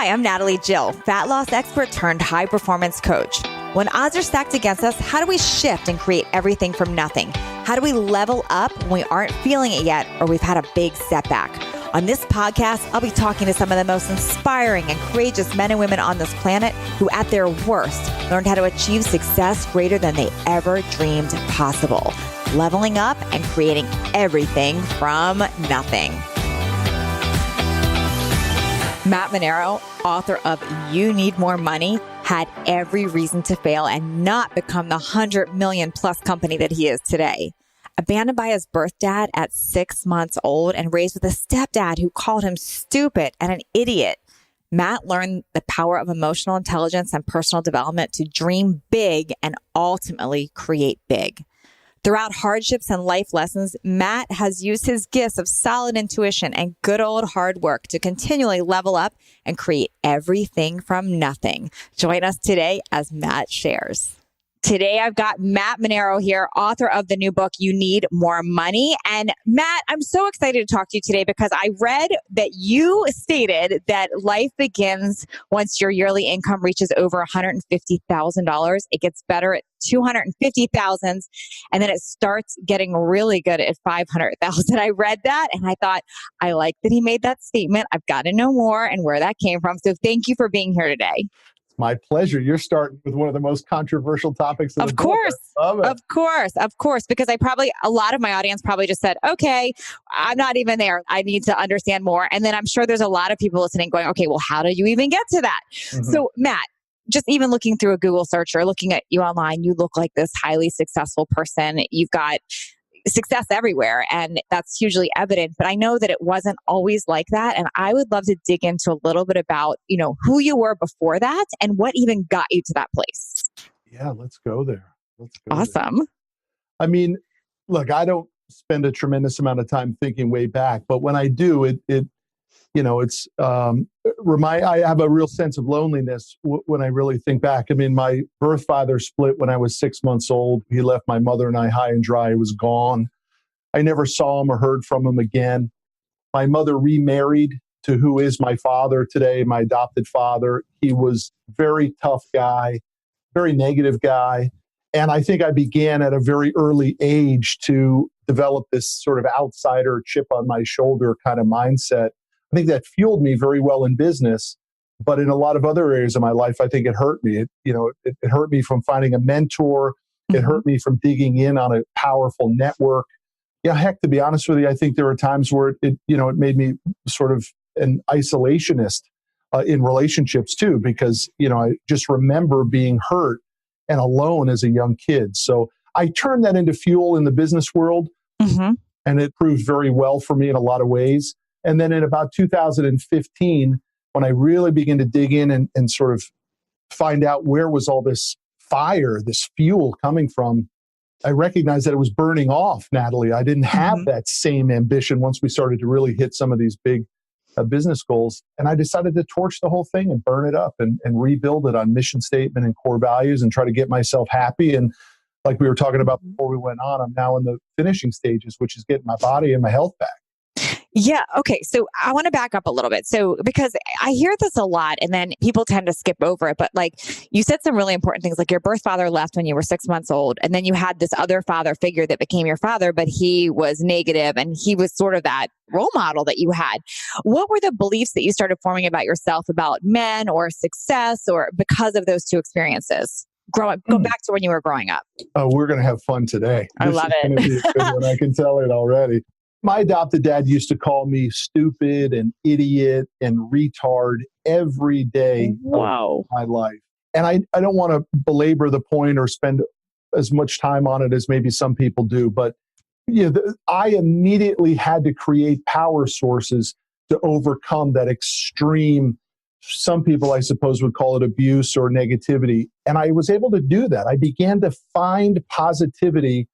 Hi, I'm Natalie Jill, fat loss expert turned high performance coach. When odds are stacked against us, how do we shift and create everything from nothing? How do we level up when we aren't feeling it yet or we've had a big setback? On this podcast, I'll be talking to some of the most inspiring and courageous men and women on this planet who, at their worst, learned how to achieve success greater than they ever dreamed possible, leveling up and creating everything from nothing. Matt Manero, author of You Need More Money, had every reason to fail and not become the 100 million plus company that he is today. Abandoned by his birth dad at 6 months old and raised with a stepdad who called him stupid and an idiot, Matt learned the power of emotional intelligence and personal development to dream big and ultimately create big. Throughout hardships and life lessons, Matt has used his gifts of solid intuition and good old hard work to continually level up and create everything from nothing. Join us today as Matt shares. Today, I've got Matt Manero here, author of the new book, You Need More Money. And Matt, I'm so excited to talk to you today because I read that you stated that life begins once your yearly income reaches over $150,000. It gets better at $250,000, and then it starts getting really good at $500,000. I read that and I thought, I like that he made that statement. I've got to know more and where that came from. So thank you for being here today. My pleasure. You're starting with one of the most controversial topics of the book. Of course, because a lot of my audience probably just said, okay, I'm not even there. I need to understand more. And then I'm sure there's a lot of people listening going, okay, well, how did you even get to that? Mm-hmm. So Matt, just even looking through a Google search or looking at you online, you look like this highly successful person. You've got success everywhere, and that's hugely evident. But I know that it wasn't always like that. And I would love to dig into a little bit about, who you were before that and what even got you to that place. Yeah, let's go there. Awesome. There. I mean, look, I don't spend a tremendous amount of time thinking way back, but when I do, I have a real sense of loneliness when I really think back. I mean, my birth father split when I was 6 months old. He left my mother and I high and dry. He was gone. I never saw him or heard from him again. My mother remarried to who is my father today, my adopted father. He was a very tough guy, very negative guy. And I think I began at a very early age to develop this sort of outsider chip on my shoulder kind of mindset. I think that fueled me very well in business, but in a lot of other areas of my life, I think it hurt me. It hurt me from finding a mentor. Mm-hmm. It hurt me from digging in on a powerful network. Yeah, heck, to be honest with you, I think there were times where it made me sort of an isolationist in relationships too, because, I just remember being hurt and alone as a young kid. So I turned that into fuel in the business world, mm-hmm. and it proved very well for me in a lot of ways. And then in about 2015, when I really began to dig in and sort of find out where was all this fire, this fuel coming from, I recognized that it was burning off, Natalie. I didn't have mm-hmm. that same ambition once we started to really hit some of these big business goals. And I decided to torch the whole thing and burn it up and rebuild it on mission statement and core values and try to get myself happy. And like we were talking about before we went on, I'm now in the finishing stages, which is getting my body and my health back. Yeah. Okay. So I want to back up a little bit. So, because I hear this a lot and then people tend to skip over it, but like you said some really important things, like your birth father left when you were 6 months old. And then you had this other father figure that became your father, but he was negative and he was sort of that role model that you had. What were the beliefs that you started forming about yourself, about men or success, or because of those two experiences? Go back to when you were growing up. Oh, we're going to have fun today. I love it. This is going to be a good one. I can tell it already. My adopted dad used to call me stupid and idiot and retard every day of my life. And I don't want to belabor the point or spend as much time on it as maybe some people do, but I immediately had to create power sources to overcome that extreme, some people I suppose would call it abuse or negativity. And I was able to do that. I began to find positivity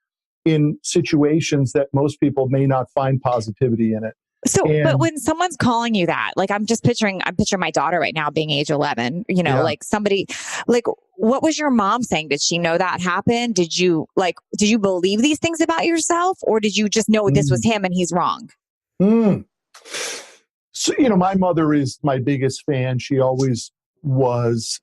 in situations that most people may not find positivity in it. So, but when someone's calling you that, like I'm picturing my daughter right now being age 11, like somebody, like what was your mom saying? Did she know that happened? Did you believe these things about yourself, or did you just know this was him and he's wrong? So, my mother is my biggest fan. She always was.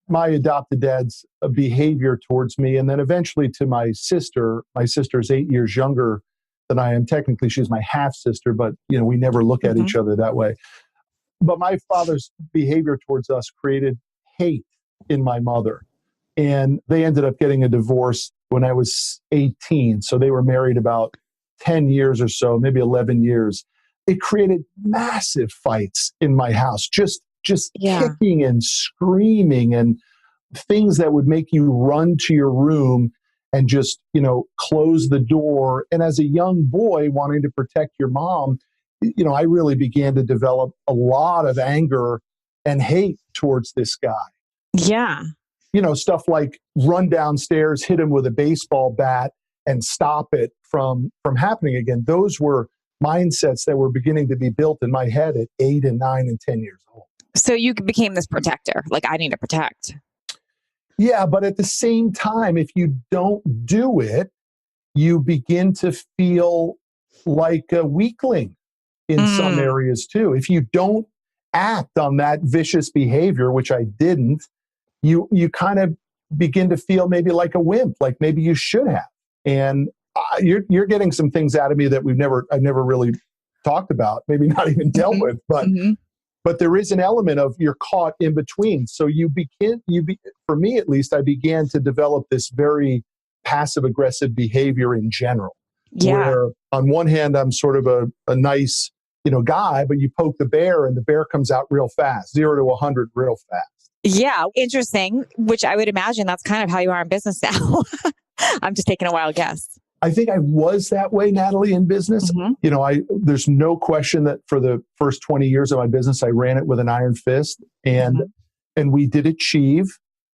My adopted dad's behavior towards me, and then eventually to my sister. My sister's 8 years younger than I am. Technically, she's my half sister, but we never look at each other that way. But my father's behavior towards us created hate in my mother, and they ended up getting a divorce when I was 18. So they were married about 10 years or so, maybe 11 years. It created massive fights in my house, just kicking and screaming and things that would make you run to your room and just, close the door. And as a young boy wanting to protect your mom, I really began to develop a lot of anger and hate towards this guy. Yeah. Stuff like run downstairs, hit him with a baseball bat and stop it from happening again. Those were mindsets that were beginning to be built in my head at 8 and 9 and 10 years old. So you became this protector, like I need to protect. Yeah, but at the same time, if you don't do it, you begin to feel like a weakling in some areas too. If you don't act on that vicious behavior, which I didn't, you kind of begin to feel maybe like a wimp, like maybe you should have. And you're getting some things out of me that I've never really talked about, maybe not even dealt with, but there is an element of you're caught in between. So for me at least, I began to develop this very passive aggressive behavior in general. Yeah. Where on one hand, I'm sort of a nice, guy, but you poke the bear and the bear comes out real fast, 0 to 100 real fast. Yeah. Interesting. Which I would imagine that's kind of how you are in business now. I'm just taking a wild guess. I think I was that way, Natalie, in business. There's no question that for the first 20 years of my business, I ran it with an iron fist, and we did achieve,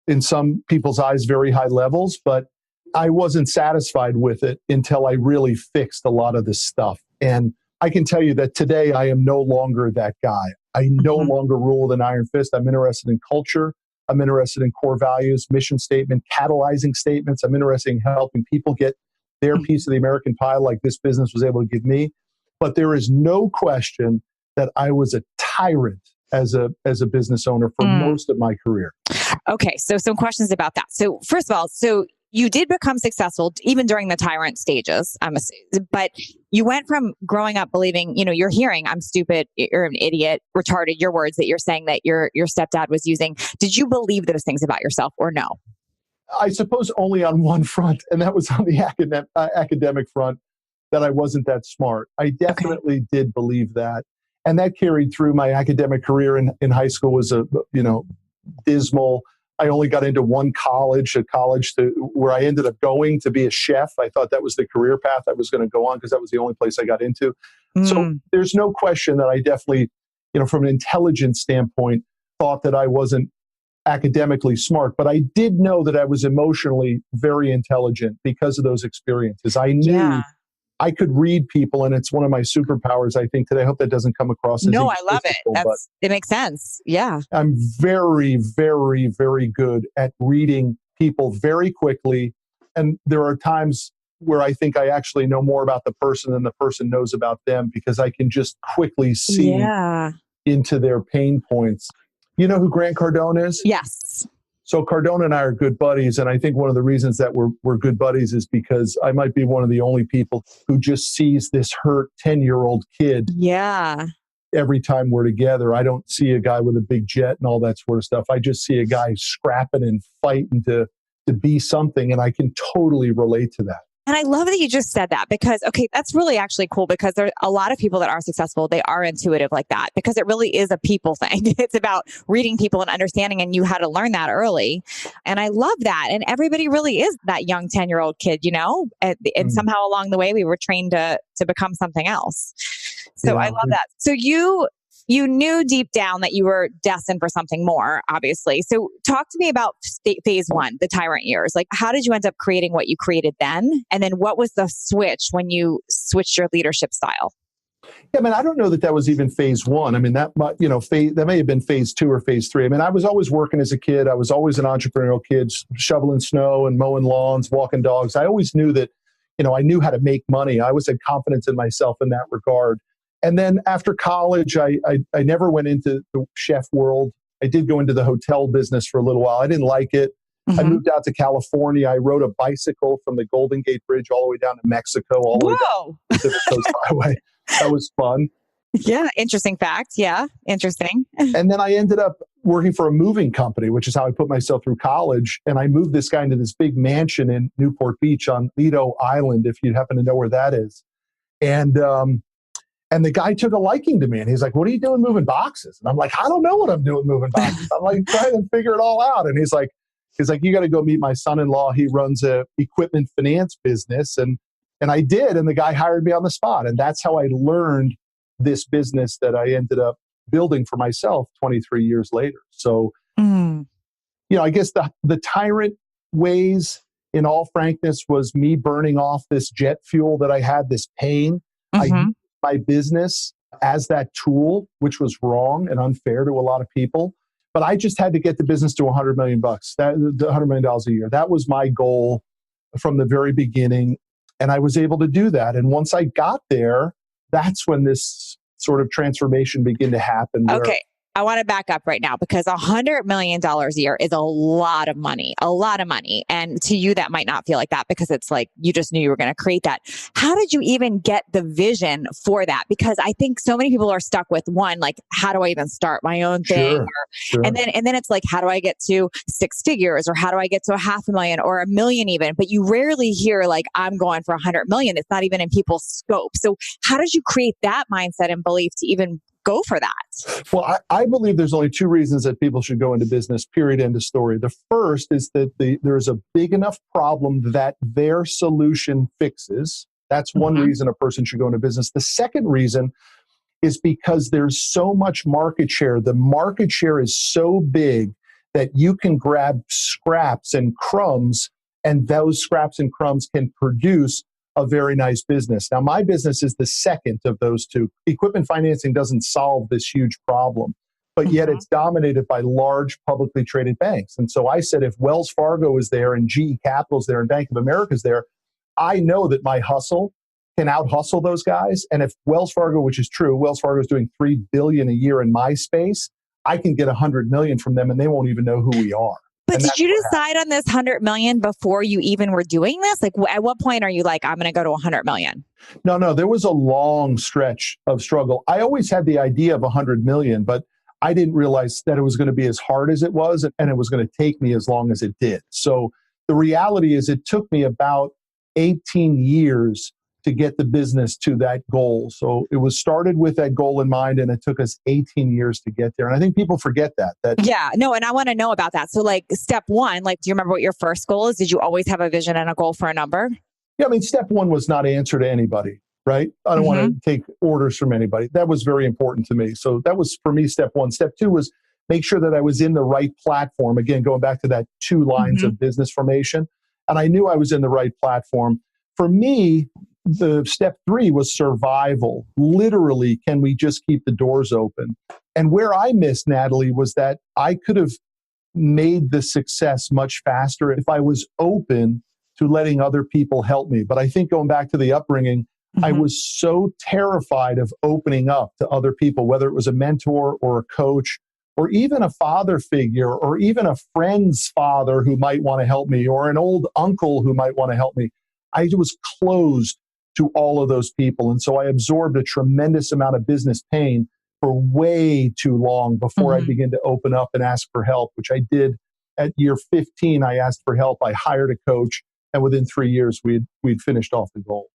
in some people's eyes, very high levels, but I wasn't satisfied with it until I really fixed a lot of this stuff. And I can tell you that today I am no longer that guy. I no longer rule with an iron fist. I'm interested in culture. I'm interested in core values, mission statement, catalyzing statements. I'm interested in helping people get their piece of the American pie like this business was able to give me. But there is no question that I was a tyrant as a business owner for most of my career. Okay, so some questions about that. So first of all, you did become successful even during the tyrant stages, but you went from growing up believing, you're hearing, I'm stupid, you're an idiot, retarded, your words that you're saying that your stepdad was using. Did you believe those things about yourself or no? I suppose only on one front, and that was on the academic front, that I wasn't that smart. I definitely did believe that. And that carried through my academic career in high school was dismal. I only got into one college, where I ended up going to be a chef. I thought that was the career path I was going to go on because that was the only place I got into. So there's no question that I definitely, from an intelligence standpoint, thought that I wasn't academically smart, but I did know that I was emotionally very intelligent because of those experiences. I knew I could read people, and it's one of my superpowers, I think, today. I hope that doesn't come across as no, I love it. It makes sense. Yeah. I'm very, very, very good at reading people very quickly. And there are times where I think I actually know more about the person than the person knows about them because I can just quickly see into their pain points. You know who Grant Cardone is? Yes. So Cardone and I are good buddies. And I think one of the reasons that we're good buddies is because I might be one of the only people who just sees this hurt 10-year-old kid. Yeah. Every time we're together. I don't see a guy with a big jet and all that sort of stuff. I just see a guy scrapping and fighting to be something. And I can totally relate to that. And I love that you just said that because, that's really actually cool because there are a lot of people that are successful. They are intuitive like that because it really is a people thing. It's about reading people and understanding, and you had to learn that early. And I love that. And everybody really is that young 10-year-old kid, and somehow along the way we were trained to become something else. So I love that. So you knew deep down that you were destined for something more, obviously. So talk to me about phase one, the tyrant years. Like, how did you end up creating what you created then? And then what was the switch when you switched your leadership style? Yeah, I don't know that was even phase one. That may have been phase two or phase three. I was always working as a kid. I was always an entrepreneurial kid, shoveling snow and mowing lawns, walking dogs. I always knew that, I knew how to make money. I always had confidence in myself in that regard. And then after college, I never went into the chef world. I did go into the hotel business for a little while. I didn't like it. I moved out to California. I rode a bicycle from the Golden Gate Bridge all the way down to Mexico, all the way down the Pacific Coast Highway. That was fun. Yeah. Interesting fact. Yeah. Interesting. And then I ended up working for a moving company, which is how I put myself through college. And I moved this guy into this big mansion in Newport Beach on Lido Island, if you happen to know where that is. And the guy took a liking to me. And he's like, "What are you doing moving boxes?" And I'm like, "I don't know what I'm doing moving boxes." I'm like trying to figure it all out. And he's like, "You got to go meet my son-in-law. He runs a equipment finance business." And I did. And the guy hired me on the spot. And that's how I learned this business that I ended up building for myself 23 years later. So, I guess the tyrant ways, in all frankness, was me burning off this jet fuel that I had, this pain. I used my business as that tool, which was wrong and unfair to a lot of people. But I just had to get the business to $100 million, $100 million a year. That was my goal from the very beginning. And I was able to do that. And once I got there, that's when this sort of transformation began to happen. Okay. I want to back up right now because $100 million a year is a lot of money, And to you, that might not feel like that because it's like you just knew you were going to create that. How did you even get the vision for that? Because I think so many people are stuck with one, like, how do I even start my own thing? Sure. And then it's like, how do I get to six figures, or how do I get to $500,000 or $1 million even? But you rarely hear like, I'm going for $100 million. It's not even in people's scope. So how did you create that mindset and belief to even go for that? Well, I believe there's only two reasons that people should go into business, period, end of story. The first is that there's a big enough problem that their solution fixes. That's one reason a person should go into business. The second reason is because there's so much market share. The market share is so big that you can grab scraps and crumbs, and those scraps and crumbs can produce a very nice business. Now, my business is the second of those two. Equipment financing doesn't solve this huge problem, but yet it's dominated by large publicly traded banks. And so I said, if Wells Fargo is there and GE Capital's there and Bank of America is there, I know that my hustle can out-hustle those guys. And if Wells Fargo, which is true, Wells Fargo is doing $3 billion a year in my space, I can get $100 million from them and they won't even know who we are. But did you decide on this $100 million before you even were doing this? Like, at what point are you like, I'm going to go to $100 million? No, there was a long stretch of struggle. I always had the idea of $100 million, but I didn't realize that it was going to be as hard as it was, and it was going to take me as long as it did. So the reality is it took me about 18 years to get the business to that goal. So it was started with that goal in mind, and it took us 18 years to get there. And I think people forget that. Yeah, no, and I want to know about that. So like step one, like, do you remember what your first goal is? Did you always have a vision and a goal for a number? Yeah, I mean, step one was not answer to anybody, right? I don't want to take orders from anybody. That was very important to me. So that was, for me, step one. Step two was make sure that I was in the right platform. Again, going back to that 2 lines of business formation. And I knew I was in the right platform. For me, the step 3 was survival. Literally, can we just keep the doors open? And where I missed, Natalie, was that I could have made the success much faster if I was open to letting other people help me. But I think going back to the upbringing, I was so terrified of opening up to other people, whether it was a mentor or a coach, or even a father figure, or even a friend's father who might want to help me, or an old uncle who might want to help me. I was closed to all of those people. And so I absorbed a tremendous amount of business pain for way too long before I began to open up and ask for help, which I did at year 15. I asked for help. I hired a coach. And within 3 years, we'd finished off the goal.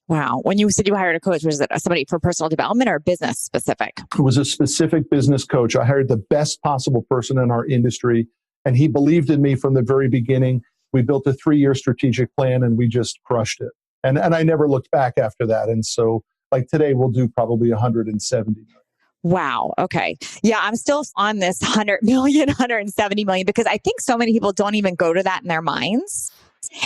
Wow. When you said you hired a coach, was it somebody for personal development or business specific? It was a specific business coach. I hired the best possible person in our industry, and he believed in me from the very beginning. We built a 3-year strategic plan, and we just crushed it. And I never looked back after that. And so, like today, we'll do probably 170 million. Wow. Okay. Yeah, I'm still on this 100 million, 170 million, because I think so many people don't even go to that in their minds.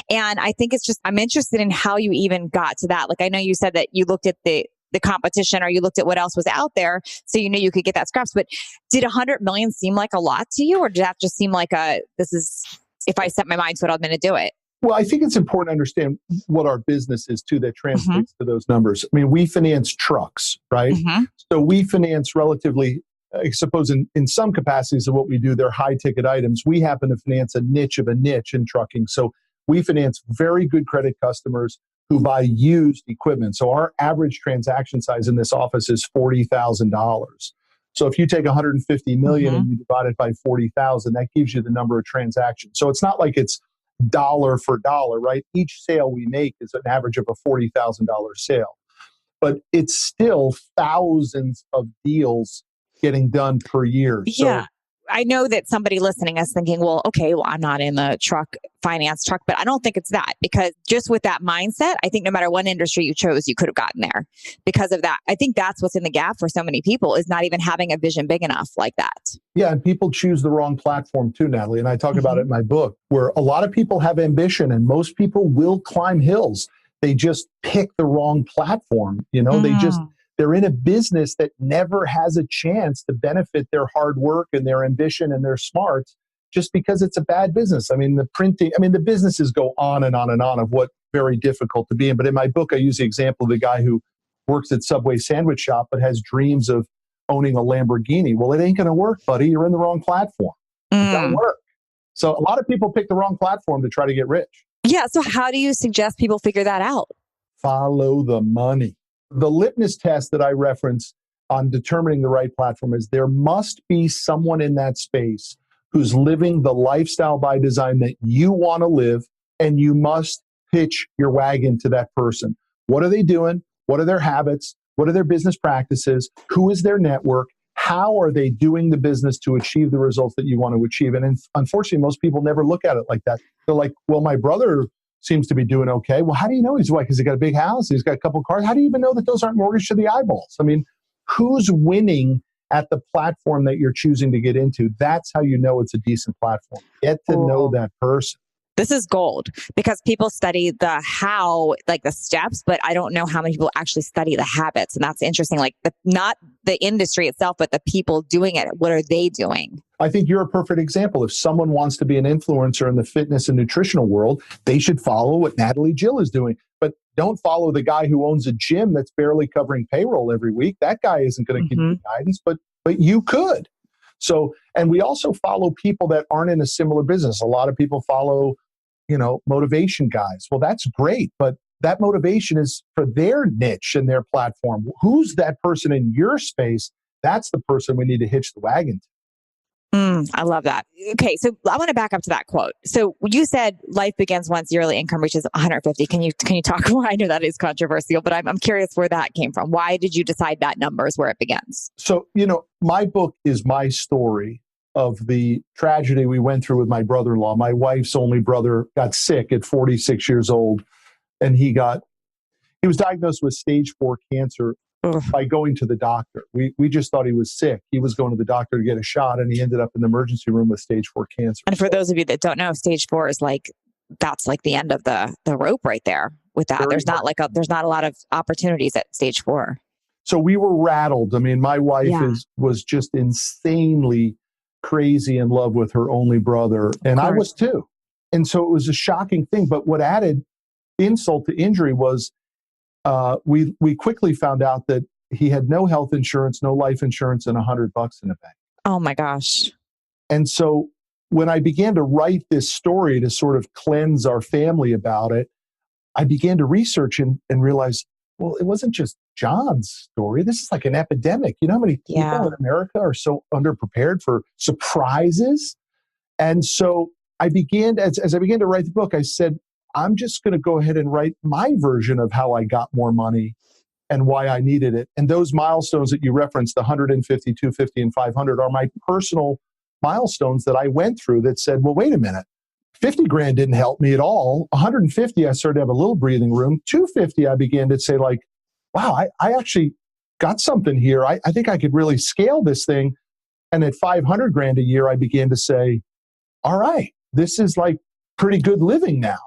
And I think it's just, I'm interested in how you even got to that. Like, I know you said that you looked at the competition, or you looked at what else was out there, so you knew you could get that scraps. But did 100 million seem like a lot to you? Or did that just seem like this is, if I set my mind to it, I'm going to do it? Well, I think it's important to understand what our business is too that translates to those numbers. I mean, we finance trucks, right? So we finance relatively, I suppose in some capacities of what we do, they're high ticket items. We happen to finance a niche of a niche in trucking. So we finance very good credit customers who buy used equipment. So our average transaction size in this office is $40,000. So if you take 150 million and you divide it by 40,000, that gives you the number of transactions. So it's not like it's dollar for dollar, right? Each sale we make is an average of a $40,000 sale. But it's still thousands of deals getting done per year. Yeah. I know that somebody listening is thinking, well, okay, well, I'm not in the finance truck, but I don't think it's that, because just with that mindset, I think no matter what industry you chose, you could have gotten there because of that. I think that's what's in the gap for so many people, is not even having a vision big enough like that. Yeah. And people choose the wrong platform too, Natalie. And I talk about it in my book, where a lot of people have ambition and most people will climb hills. They just pick the wrong platform. They're in a business that never has a chance to benefit their hard work and their ambition and their smarts, just because it's a bad business. I mean, the businesses go on and on and on of what very difficult to be in. But in my book, I use the example of the guy who works at Subway sandwich shop, but has dreams of owning a Lamborghini. Well, it ain't going to work, buddy. You're in the wrong platform. It doesn't work. So a lot of people pick the wrong platform to try to get rich. Yeah. So how do you suggest people figure that out? Follow the money. The litmus test that I reference on determining the right platform is there must be someone in that space who's living the lifestyle by design that you want to live, and you must pitch your wagon to that person. What are they doing? What are their habits? What are their business practices? Who is their network? How are they doing the business to achieve the results that you want to achieve? And unfortunately, most people never look at it like that. They're like, well, my brother seems to be doing okay. Well, how do you know he's white? Because he's got a big house, he's got a couple of cars. How do you even know that those aren't mortgaged to the eyeballs? I mean, who's winning at the platform that you're choosing to get into? That's how you know it's a decent platform. Get to know that person. This is gold, because people study the how, like the steps, but I don't know how many people actually study the habits. And that's interesting. Like not the industry itself, but the people doing it. What are they doing? I think you're a perfect example. If someone wants to be an influencer in the fitness and nutritional world, they should follow what Natalie Jill is doing. But don't follow the guy who owns a gym that's barely covering payroll every week. That guy isn't going to give you guidance, but you could. So, and we also follow people that aren't in a similar business. A lot of people follow, motivation guys. Well, that's great, but that motivation is for their niche and their platform. Who's that person in your space? That's the person we need to hitch the wagon to. I love that. Okay, so I want to back up to that quote. So you said life begins once yearly income reaches 150. Can you talk more? I know that is controversial, but I'm curious where that came from. Why did you decide that number is where it begins? So, my book is my story of the tragedy we went through with my brother-in-law. My wife's only brother got sick at 46 years old, and he was diagnosed with stage 4 cancer by going to the doctor. We just thought he was sick. He was going to the doctor to get a shot, and he ended up in the emergency room with stage 4 cancer. And for those of you that don't know, stage 4 is that's like the end of the rope right there with that. There's not a lot of opportunities at stage 4. So we were rattled. I mean, my wife was just insanely crazy in love with her only brother, and I was too. And so it was a shocking thing. But what added insult to injury was we quickly found out that he had no health insurance, no life insurance, and $100 in the bank. Oh my gosh. And so when I began to write this story to sort of cleanse our family about it, I began to research and realize, well, it wasn't just John's story. This is like an epidemic. You know how many people in America are so underprepared for surprises? And so I began, as I began to write the book, I said, I'm just going to go ahead and write my version of how I got more money and why I needed it. And those milestones that you referenced, the 150, 250, and 500, are my personal milestones that I went through that said, well, wait a minute. 50 grand didn't help me at all. 150, I started to have a little breathing room. 250, I began to say wow, I actually got something here. I think I could really scale this thing. And at 500 grand a year, I began to say, all right, this is like pretty good living now.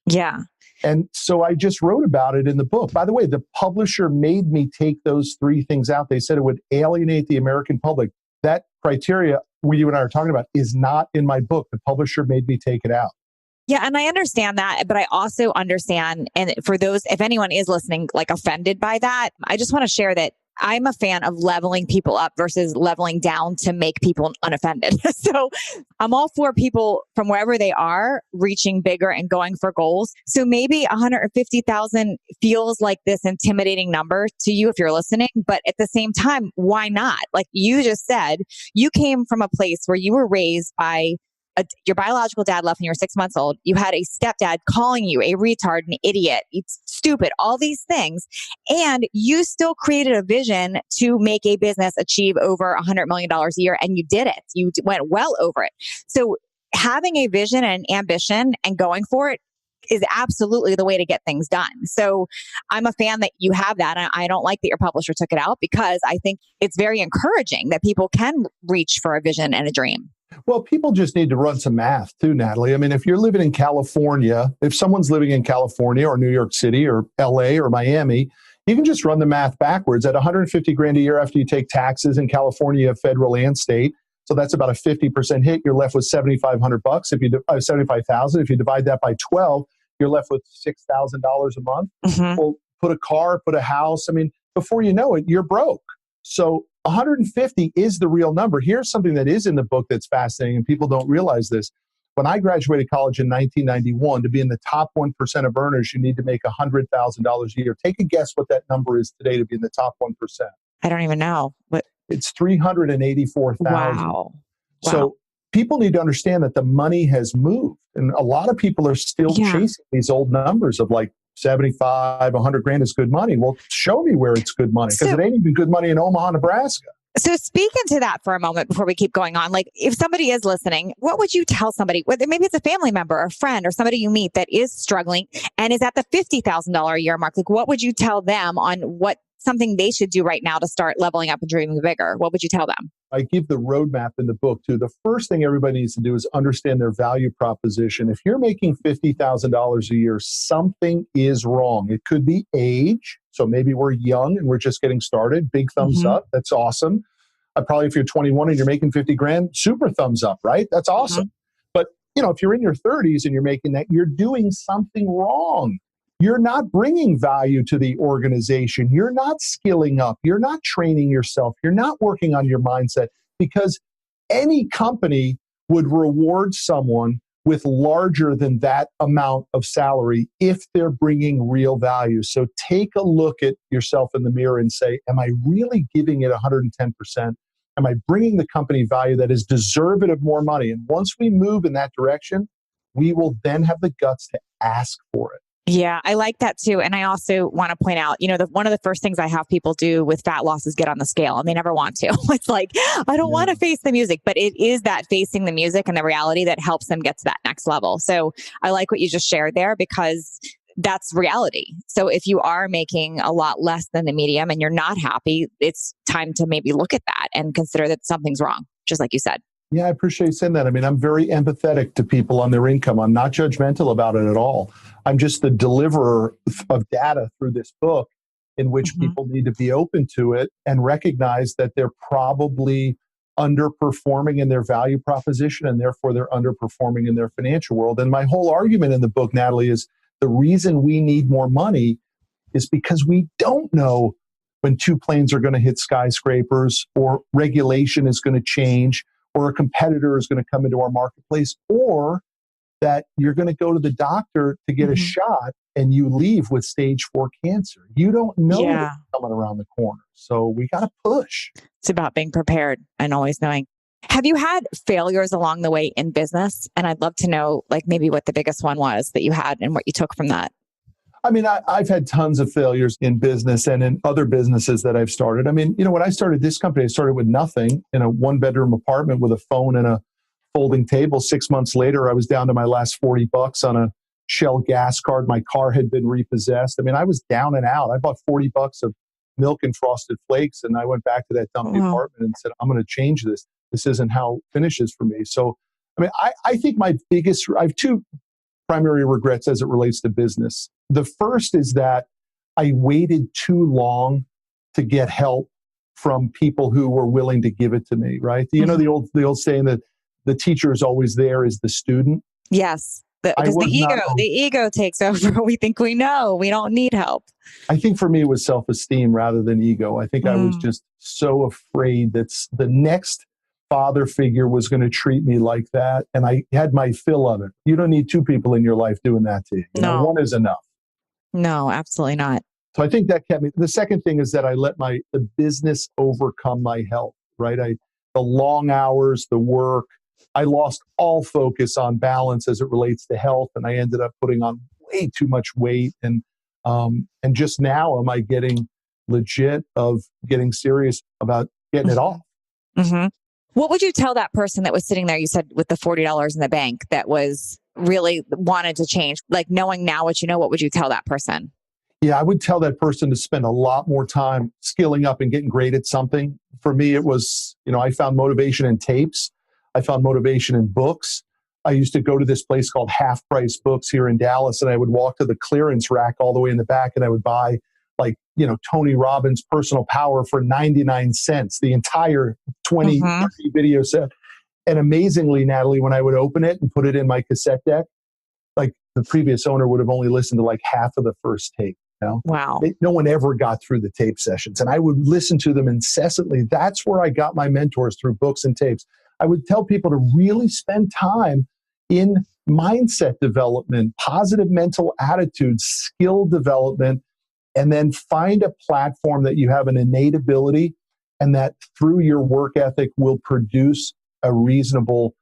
Yeah. And so I just wrote about it in the book. By the way, the publisher made me take those 3 things out. They said it would alienate the American public. That criteria you and I are talking about is not in my book. The publisher made me take it out. Yeah. And I understand that, but I also understand, and for those, if anyone is listening, like offended by that, I just want to share that I'm a fan of leveling people up versus leveling down to make people unoffended. So I'm all for people from wherever they are reaching bigger and going for goals. So maybe 150,000 feels like this intimidating number to you if you're listening, but at the same time, why not? Like you just said, you came from a place where you were raised by your biological dad left when you were 6 months old. You had a stepdad calling you a retard, an idiot, it's stupid, all these things. And you still created a vision to make a business achieve over $100 million a year. And you did it. You went well over it. So having a vision and ambition and going for it is absolutely the way to get things done. So I'm a fan that you have that. And I don't like that your publisher took it out because I think it's very encouraging that people can reach for a vision and a dream. Well, people just need to run some math too, Natalie. I mean, if you're living in California, if someone's living in California or New York City or LA or Miami, you can just run the math backwards. At 150 grand a year after you take taxes in California, you have federal and state. So that's about a 50% hit. You're left with $7,500. If you 75,000, if you divide that by 12, you're left with $6,000 a month. Mm-hmm. Well, put a car, put a house. I mean, before you know it, you're broke. So 150 is the real number. Here's something that is in the book that's fascinating, and people don't realize this. When I graduated college in 1991, to be in the top 1% of earners, you need to make $100,000 a year. Take a guess what that number is today to be in the top 1%. I don't even know. What? It's 384,000. Wow. So people need to understand that the money has moved. And a lot of people are still chasing these old numbers of like 75, 100 grand is good money. Well, show me where it's good money, because it ain't even good money in Omaha, Nebraska. So speak into that for a moment before we keep going on. Like if somebody is listening, what would you tell somebody, whether maybe it's a family member or a friend or somebody you meet that is struggling and is at the $50,000 a year mark? Like what would you tell them on what something they should do right now to start leveling up and dreaming bigger? What would you tell them? I give the roadmap in the book too. The first thing everybody needs to do is understand their value proposition. If you're making $50,000 a year, something is wrong. It could be age. So maybe we're young and we're just getting started. Big thumbs up. That's awesome. Probably if you're 21 and you're making 50 grand, super thumbs up, right? That's awesome. But if you're in your 30s and you're making that, you're doing something wrong. You're not bringing value to the organization. You're not skilling up. You're not training yourself. You're not working on your mindset, because any company would reward someone with larger than that amount of salary if they're bringing real value. So take a look at yourself in the mirror and say, am I really giving it 110%? Am I bringing the company value that is deserving of more money? And once we move in that direction, we will then have the guts to ask for it. Yeah, I like that too. And I also want to point out, one of the first things I have people do with fat loss is get on the scale, and they never want to. It's like, I don't want to face the music, but it is that facing the music and the reality that helps them get to that next level. So I like what you just shared there, because that's reality. So if you are making a lot less than the medium and you're not happy, it's time to maybe look at that and consider that something's wrong, just like you said. Yeah, I appreciate you saying that. I mean, I'm very empathetic to people on their income. I'm not judgmental about it at all. I'm just the deliverer of data through this book, in which people need to be open to it and recognize that they're probably underperforming in their value proposition, and therefore they're underperforming in their financial world. And my whole argument in the book, Natalie, is the reason we need more money is because we don't know when 2 planes are going to hit skyscrapers, or regulation is going to change, or a competitor is going to come into our marketplace, or that you're going to go to the doctor to get a shot and you leave with stage 4 cancer. You don't know what's coming around the corner. So we got to push. It's about being prepared and always knowing. Have you had failures along the way in business? And I'd love to know, like, maybe what the biggest one was that you had and what you took from that. I mean, I've had tons of failures in business and in other businesses that I've started. I mean, when I started this company, I started with nothing, in a 1-bedroom apartment with a phone and a folding table. 6 months later, I was down to my last $40 on a Shell gas card. My car had been repossessed. I mean, I was down and out. I bought $40 of milk and Frosted Flakes, and I went back to that dumpy apartment and said, I'm going to change this. This isn't how it finishes for me. So, I mean, I think I have 2 primary regrets as it relates to business. The first is that I waited too long to get help from people who were willing to give it to me, right? You know, the old saying that the teacher is always there is the student. Yes. I Because was not. the ego takes over. We think we know. We don't need help. I think for me, it was self-esteem rather than ego. I think I was Mm. just so afraid that the next father figure was going to treat me like that. And I had my fill of it. You don't need two people in your life doing that to you. No, One is enough. no, absolutely not. So I think that kept me. The second thing is that I let the business overcome my health, right? The long hours, the work, I lost all focus on balance as it relates to health. And I ended up putting on way too much weight. And just now am I getting legit of getting serious about getting it off. Mm-hmm. What would you tell that person that was sitting there, you said with the $40 in the bank, that was really wanted to change? Like, knowing now what you know, what would you tell that person? Yeah, I would tell that person to spend a lot more time skilling up and getting great at something. For me, it was, I found motivation in tapes. I found motivation in books. I used to go to this place called Half Price Books here in Dallas, and I would walk to the clearance rack all the way in the back, and I would buy Tony Robbins' Personal Power for 99 cents, the entire 20, 30 video set. And amazingly, Natalie, when I would open it and put it in my cassette deck, like the previous owner would have only listened to like half of the first tape. Wow. No one ever got through the tape sessions, and I would listen to them incessantly. That's where I got my mentors, through books and tapes. I would tell people to really spend time in mindset development, positive mental attitudes, skill development, and then find a platform that you have an innate ability and that through your work ethic will produce a reasonable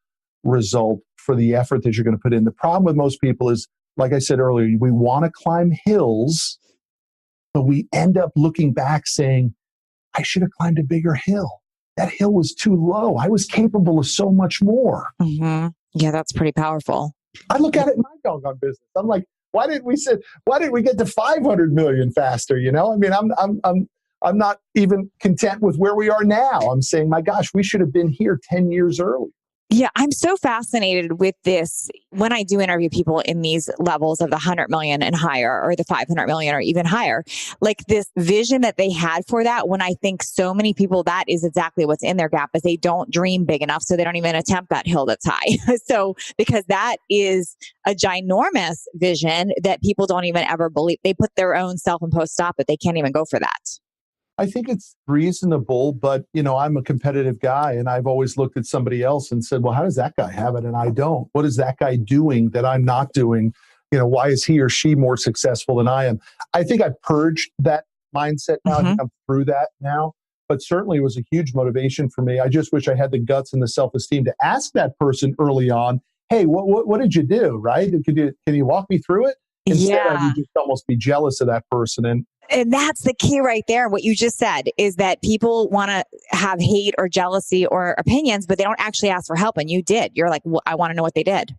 result for the effort that you're going to put in. The problem with most people is, like I said earlier, we want to climb hills, but we end up looking back saying, I should have climbed a bigger hill. That hill was too low. I was capable of so much more. Mm-hmm. Yeah, that's pretty powerful. I look at it in my doggone business. I'm like, why didn't we get to 500 million faster? I mean, I'm not even content with where we are now. I'm saying, my gosh, we should have been here 10 years early. Yeah, I'm so fascinated with this when I do interview people in these levels of the 100 million and higher, or the 500 million or even higher. Like, this vision that they had for that, when I think so many people, that is exactly what's in their gap, is they don't dream big enough. So they don't even attempt that hill that's high. So, because that is a ginormous vision that people don't even ever believe. They put their own self-imposed stop, but they can't even go for that. I think it's reasonable, but I'm a competitive guy, and I've always looked at somebody else and said, well, how does that guy have it and I don't? What is that guy doing that I'm not doing? Why is he or she more successful than I am? I think I've purged that mindset now. I think I'm through that now, but certainly it was a huge motivation for me. I just wish I had the guts and the self-esteem to ask that person early on, hey, what did you do? Right? Can you walk me through it? Instead, I would just almost be jealous of that person. And that's the key right there. What you just said is that people want to have hate or jealousy or opinions, but they don't actually ask for help. And you did. You're like, I want to know what they did.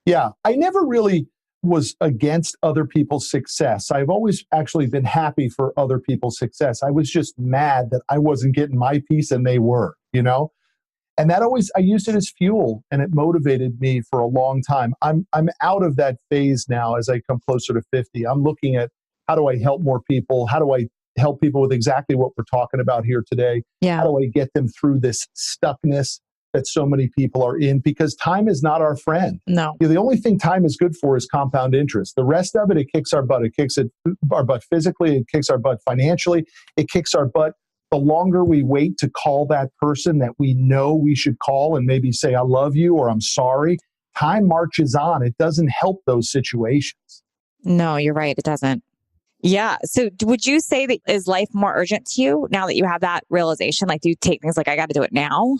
Yeah. I never really was against other people's success. I've always actually been happy for other people's success. I was just mad that I wasn't getting my piece and they were, And that I used it as fuel, and it motivated me for a long time. I'm out of that phase now as I come closer to 50. I'm looking at, how do I help more people? How do I help people with exactly what we're talking about here today? Yeah. How do I get them through this stuckness that so many people are in? Because time is not our friend. No. The only thing time is good for is compound interest. The rest of it, it kicks our butt. It kicks our butt physically. It kicks our butt financially. It kicks our butt. The longer we wait to call that person that we know we should call and maybe say, I love you or I'm sorry, time marches on. It doesn't help those situations. No, you're right. It doesn't. Yeah. So would you say that is life more urgent to you now that you have that realization? Like, do you take things like, I got to do it now?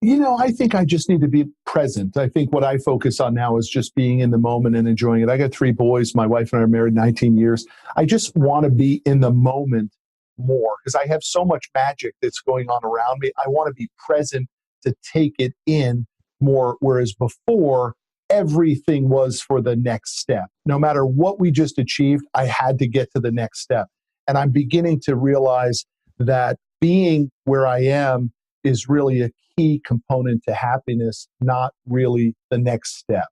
I think I just need to be present. I think what I focus on now is just being in the moment and enjoying it. I got 3 boys. My wife and I are married 19 years. I just want to be in the moment more because I have so much magic that's going on around me. I want to be present to take it in more. Whereas before, everything was for the next step. No matter what we just achieved, I had to get to the next step. And I'm beginning to realize that being where I am is really a key component to happiness, not really the next step.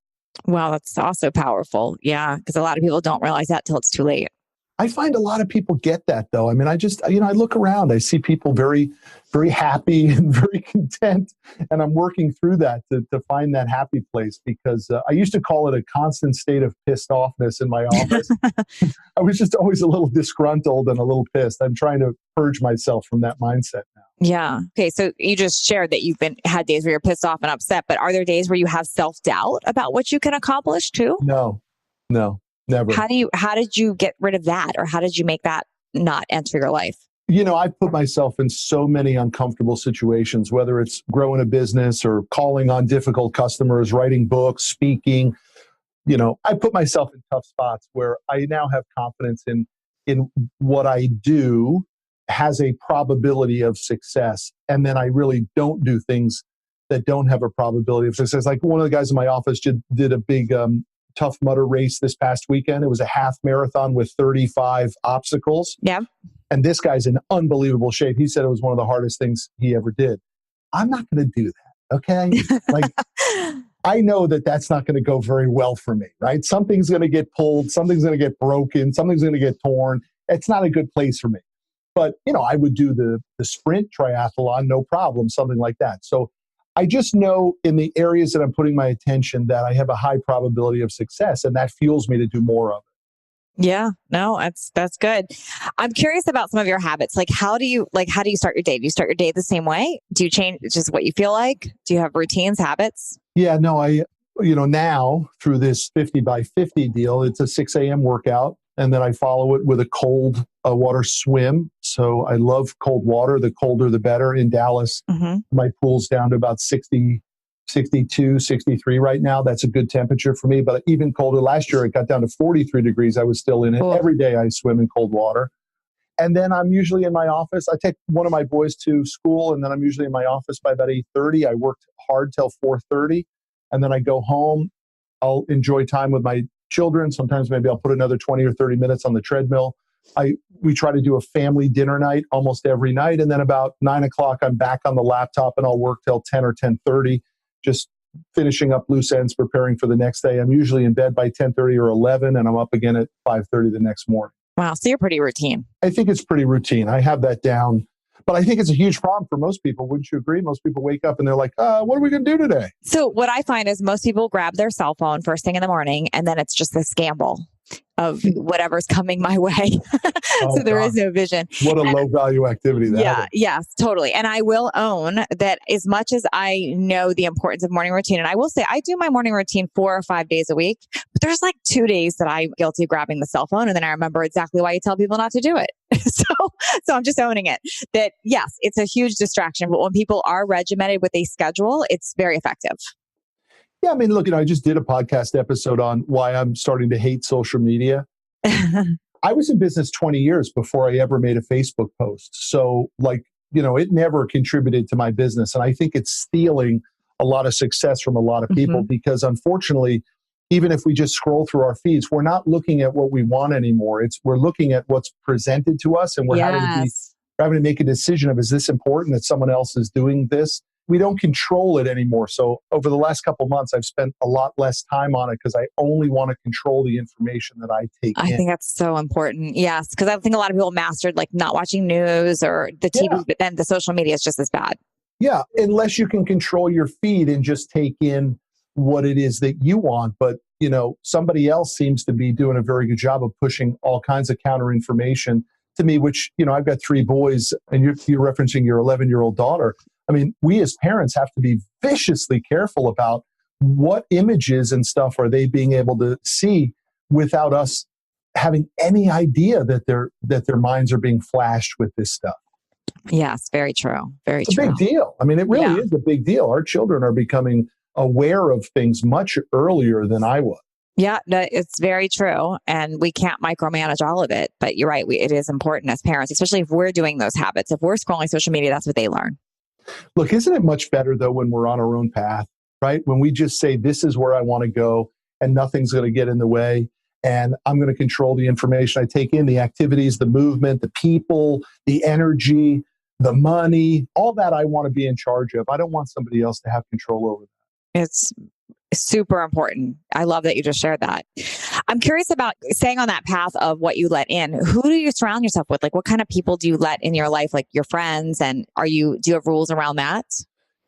Wow, that's also powerful. Yeah, because a lot of people don't realize that till it's too late. I find a lot of people get that though. I mean, I look around, I see people very, very happy and very content. And I'm working through that to find that happy place because I used to call it a constant state of pissed offness in my office. I was just always a little disgruntled and a little pissed. I'm trying to purge myself from that mindset now. Yeah. Okay. So you just shared that you've had days where you're pissed off and upset, but are there days where you have self-doubt about what you can accomplish too? No, never. How did you get rid of that? Or how did you make that not enter your life? I've put myself in so many uncomfortable situations, whether it's growing a business or calling on difficult customers, writing books, speaking. I put myself in tough spots where I now have confidence in what I do has a probability of success. And then I really don't do things that don't have a probability of success. Like one of the guys in my office did a big Tough Mudder race this past weekend. It was a half marathon with 35 obstacles. Yeah. And this guy's in unbelievable shape. He said it was one of the hardest things he ever did. I'm not going to do that. Okay. Like, I know that that's not going to go very well for me, right? Something's going to get pulled. Something's going to get broken. Something's going to get torn. It's not a good place for me. But, I would do the sprint triathlon, no problem, something like that. So I just know in the areas that I'm putting my attention that I have a high probability of success, and that fuels me to do more of it. Yeah, no, that's good. I'm curious about some of your habits. How do you start your day? Do you start your day the same way? Do you change just what you feel like? Do you have routines, habits? Yeah, no, now through this 50 by 50 deal, it's a 6 a.m. workout. And then I follow it with a cold water swim. So I love cold water. The colder, the better. In Dallas, my pool's down to about 60, 62, 63 right now. That's a good temperature for me. But even colder, last year it got down to 43 degrees. I was still in it. Cool. Every day I swim in cold water. And then I'm usually in my office. I take one of my boys to school, and then I'm usually in my office by about 8:30. I worked hard till 4:30. And then I go home. I'll enjoy time with my children. Sometimes maybe I'll put another 20 or 30 minutes on the treadmill. We try to do a family dinner night almost every night. And then about 9 o'clock, I'm back on the laptop and I'll work till 10 or 10:30, just finishing up loose ends, preparing for the next day. I'm usually in bed by 10:30 or 11, and I'm up again at 5:30 the next morning. Wow. So you're pretty routine. I think it's pretty routine. I have that down. But I think it's a huge problem for most people. Wouldn't you agree? Most people wake up and they're like, what are we going to do today? So what I find is most people grab their cell phone first thing in the morning, and then it's just this gamble of whatever's coming my way. So there is no vision. What a low value activity that is. Yes, totally. And I will own that as much as I know the importance of morning routine, and I will say I do my morning routine 4 or 5 days a week, but there's like 2 days that I'm guilty of grabbing the cell phone. And then I remember exactly why you tell people not to do it. So I'm just owning it that yes, it's a huge distraction, but when people are regimented with a schedule, it's very effective. Yeah, I mean, look, I just did a podcast episode on why I'm starting to hate social media. I was in business 20 years before I ever made a Facebook post. So it never contributed to my business. And I think it's stealing a lot of success from a lot of people because unfortunately, even if we just scroll through our feeds, we're not looking at what we want anymore. We're looking at what's presented to us, and we're having to make a decision of, is this important that someone else is doing this? We don't control it anymore. So over the last couple of months, I've spent a lot less time on it because I only want to control the information that I take in. I think that's so important. Yes, because I think a lot of people mastered not watching news or the TV, but then the social media is just as bad. Yeah, unless you can control your feed and just take in what it is that you want. But, somebody else seems to be doing a very good job of pushing all kinds of counter information to me, which, I've got 3 boys, and you're referencing your 11-year-old daughter. I mean, we as parents have to be viciously careful about what images and stuff are they being able to see without us having any idea that their minds are being flashed with this stuff. Yes, very true. Very true. It's a big deal. I mean, it really is a big deal. Our children are becoming aware of things much earlier than I was. Yeah, no, it's very true. And we can't micromanage all of it. But you're right. It is important as parents, especially if we're doing those habits. If we're scrolling social media, that's what they learn. Look, isn't it much better, though, when we're on our own path, right? When we just say, this is where I want to go and nothing's going to get in the way. And I'm going to control the information I take in, the activities, the movement, the people, the energy, the money, all that I want to be in charge of. I don't want somebody else to have control over that. Super important. I love that you just shared that. I'm curious about staying on that path of what you let in. Who do you surround yourself with? Like, what kind of people do you let in your life? Like your friends, and do you have rules around that?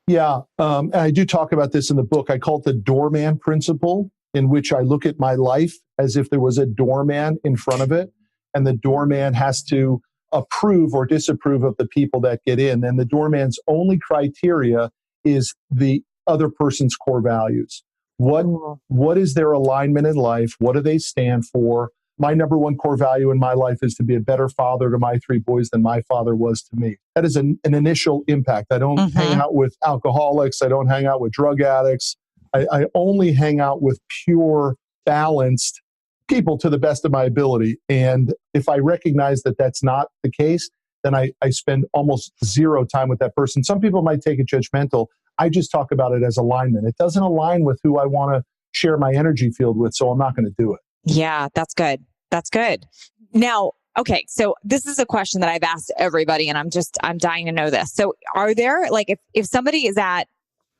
Yeah. And I do talk about this in the book. I call it the doorman principle, in which I look at my life as if there was a doorman in front of it, and the doorman has to approve or disapprove of the people that get in. And the doorman's only criteria is the other person's core values. What is their alignment in life? What do they stand for? My number one core value in my life is to be a better father to my three boys than my father was to me. That is an initial impact. I don't hang out with alcoholics. I don't hang out with drug addicts. I only hang out with pure, balanced people to the best of my ability. And if I recognize that that's not the case, then I spend almost zero time with that person. Some people might take it judgmental. I just talk about it as alignment. It doesn't align with who I want to share my energy field with, so I'm not going to do it. Yeah, that's good. That's good. Now, okay, so this is a question that I've asked everybody, and I'm dying to know this. So are there, like, if somebody is at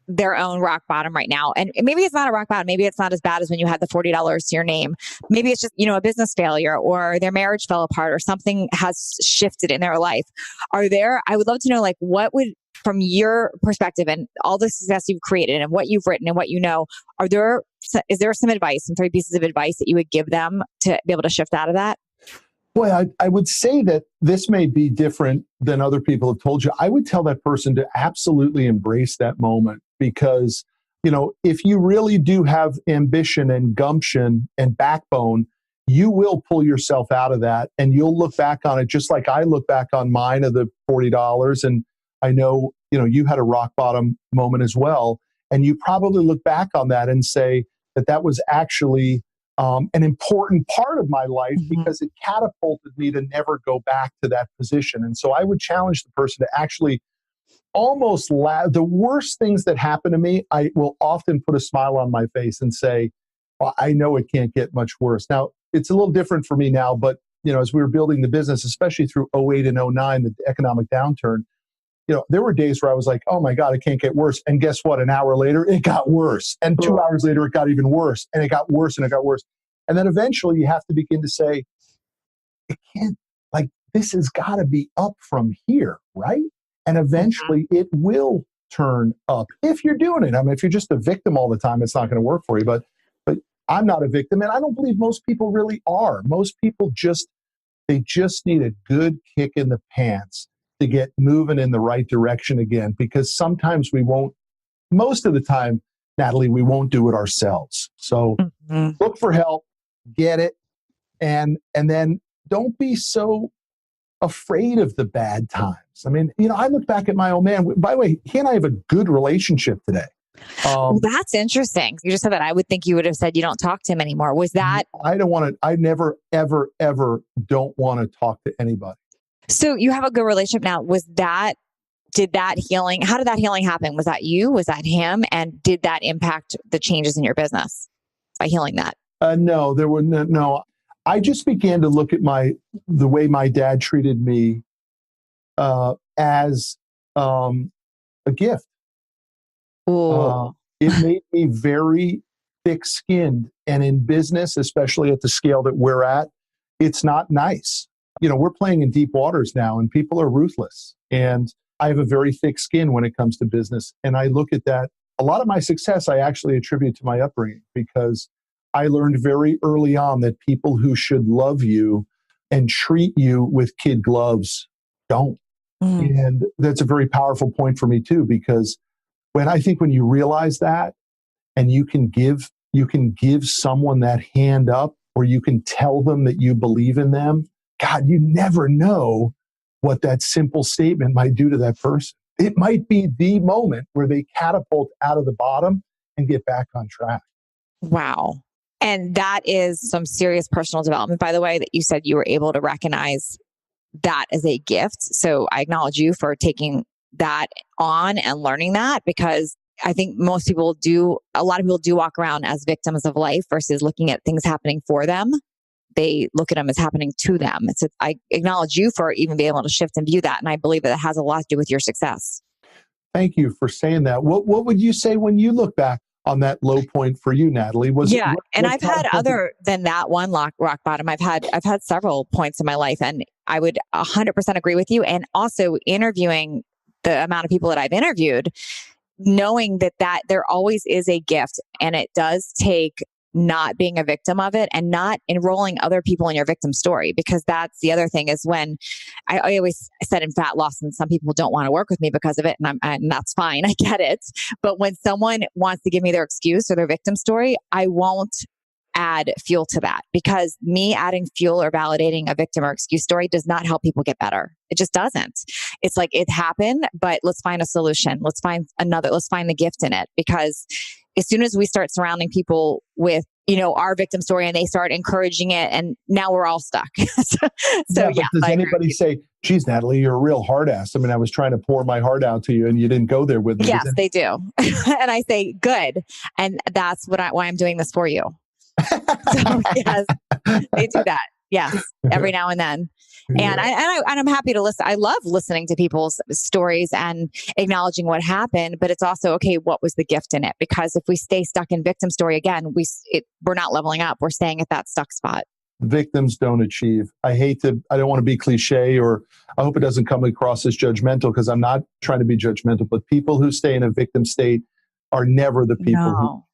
their own rock bottom right now, and maybe it's not a rock bottom, maybe it's not as bad as when you had the $40 to your name. Maybe it's just, a business failure, or their marriage fell apart, or something has shifted in their life. I would love to know, like, what would, from your perspective and all the success you've created and what you've written and what you know, is there some advice, some 3 pieces of advice that you would give them to be able to shift out of that? Boy, I would say that this may be different than other people have told you. I would tell that person to absolutely embrace that moment, because, if you really do have ambition and gumption and backbone, you will pull yourself out of that, and you'll look back on it just like I look back on mine of the $40. And I know, you had a rock bottom moment as well. And you probably look back on that and say that was actually an important part of my life, because it catapulted me to never go back to that position. And so I would challenge the person to actually almost the worst things that happen to me, I will often put a smile on my face and say, well, I know it can't get much worse. Now, it's a little different for me now, but as we were building the business, especially through 08 and 09, the economic downturn, there were days where I was like, oh my God, it can't get worse. And guess what? An hour later, it got worse. And 2 hours later, it got even worse. And it got worse and it got worse. And then eventually you have to begin to say, it can't, this has got to be up from here, right? And eventually it will turn up if you're doing it. I mean, if you're just a victim all the time, it's not going to work for you. But I'm not a victim, and I don't believe most people really are. Most people they just need a good kick in the pants to get moving in the right direction again, because sometimes most of the time, Natalie, we won't do it ourselves. So look for help, get it, and then don't be so afraid of the bad times. I mean, I look back at my old man. By the way, he and I have a good relationship today. That's interesting. You just said that. I would think you would have said you don't talk to him anymore. Was that? I don't want to. I never, ever, ever don't want to talk to anybody. So you have a good relationship now. How did that healing happen? Was that you? Was that him? And did that impact the changes in your business by healing that? No, there were no. I just began to look at the way my dad treated me as a gift. It made me very thick-skinned. And in business, especially at the scale that we're at, it's not nice. We're playing in deep waters now, and people are ruthless. And I have a very thick skin when it comes to business. And I look at that. A lot of my success I actually attribute to my upbringing, because I learned very early on that people who should love you and treat you with kid gloves don't. And that's a very powerful point for me too, because when you realize that, and you can give someone that hand up, or you can tell them that you believe in them, God, you never know what that simple statement might do to that person. It might be the moment where they catapult out of the bottom and get back on track. Wow. And that is some serious personal development, by the way, that you said you were able to recognize that as a gift. So I acknowledge you for taking that on and learning that, because I think a lot of people do walk around as victims of life versus looking at things happening for them. They look at them as happening to them. So I acknowledge you for even being able to shift and view that. And I believe that it has a lot to do with your success. Thank you for saying that. What would you say when you look back? on that low point for you, Natalie? And I've had other than that one rock bottom. I've had several points in my life, and I would 100% agree with you. And also interviewing the amount of people that I've interviewed, knowing that there always is a gift, and it does take not being a victim of it and not enrolling other people in your victim story, because that's the other thing is when I always said in fat loss, and some people don't want to work with me because of it. And that's fine. I get it. But when someone wants to give me their excuse or their victim story, I won't add fuel to that, because me adding fuel or validating a victim or excuse story does not help people get better. It just doesn't. It's like it happened, but let's find a solution. Let's find the gift in it, because as soon as we start surrounding people with, our victim story and they start encouraging it, and now we're all stuck. Does anybody say, geez, Natalie, you're a real hard ass? I mean, I was trying to pour my heart out to you and you didn't go there with me. Yes, they do. And I say, good. And that's why I'm doing this for you. So yes, they do that. Yes. Every now and then. And I'm happy to listen. I love listening to people's stories and acknowledging what happened, but it's also, okay, what was the gift in it? Because if we stay stuck in victim story again, we're not leveling up. We're staying at that stuck spot. Victims don't achieve. I don't want to be cliche, or I hope it doesn't come across as judgmental, because I'm not trying to be judgmental, but people who stay in a victim state are never the people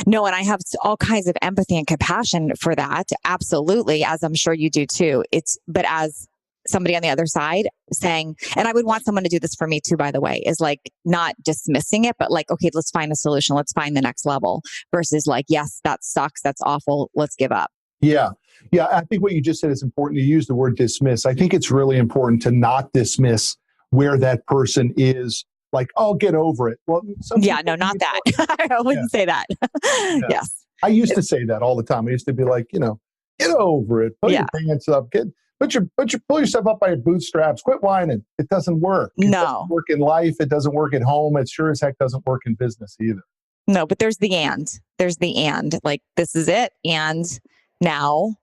No, and I have all kinds of empathy and compassion for that. Absolutely. As I'm sure you do too. But as somebody on the other side saying, and I would want someone to do this for me too, by the way, is like not dismissing it, but like, okay, let's find a solution. Let's find the next level, versus like, yes, that sucks. That's awful. Let's give up. Yeah. Yeah. I think what you just said is important. You use the word dismiss. I think it's really important to not dismiss where that person is. Like, oh, get over it. Well, not that. I wouldn't say that. Yeah. Yes. I used to say that all the time. I used to be like, get over it. Put your hands up. Pull yourself up by your bootstraps. Quit whining. It doesn't work. It doesn't work in life. It doesn't work at home. It sure as heck doesn't work in business either. No, but there's the and. Like, this is it. And now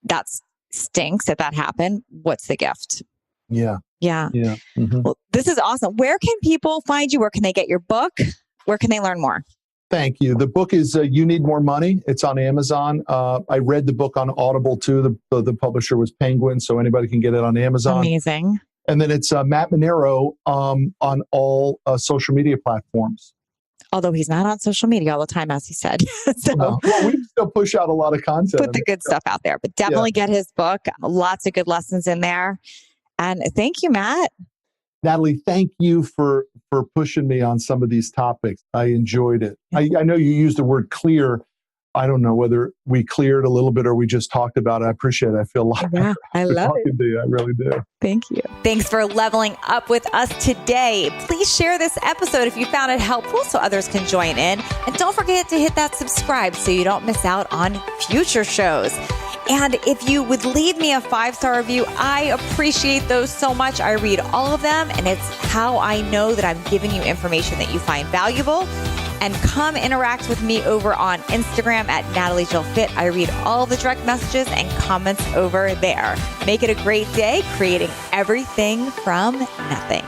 that stinks that happened. What's the gift? Yeah. Mm-hmm. Well, this is awesome. Where can people find you? Where can they get your book? Where can they learn more? Thank you. The book is You Need More Money. It's on Amazon. I read the book on Audible too. The publisher was Penguin, so anybody can get it on Amazon. Amazing. And then it's Matt Manero on all social media platforms. Although he's not on social media all the time, as he said. Well, we still push out a lot of content. Put the good stuff out there, but definitely get his book. Lots of good lessons in there. And thank you, Matt. Natalie, thank you for pushing me on some of these topics. I enjoyed it. I know you used the word clear. I don't know whether we cleared a little bit or we just talked about it. I appreciate it. I feel a lot better. I love it. To you. I really do. Thank you. Thanks for leveling up with us today. Please share this episode if you found it helpful so others can join in. And don't forget to hit that subscribe so you don't miss out on future shows. And if you would leave me a 5-star review, I appreciate those so much. I read all of them, and it's how I know that I'm giving you information that you find valuable. And come interact with me over on Instagram at Natalie Jill Fit. I read all the direct messages and comments over there. Make it a great day, creating everything from nothing.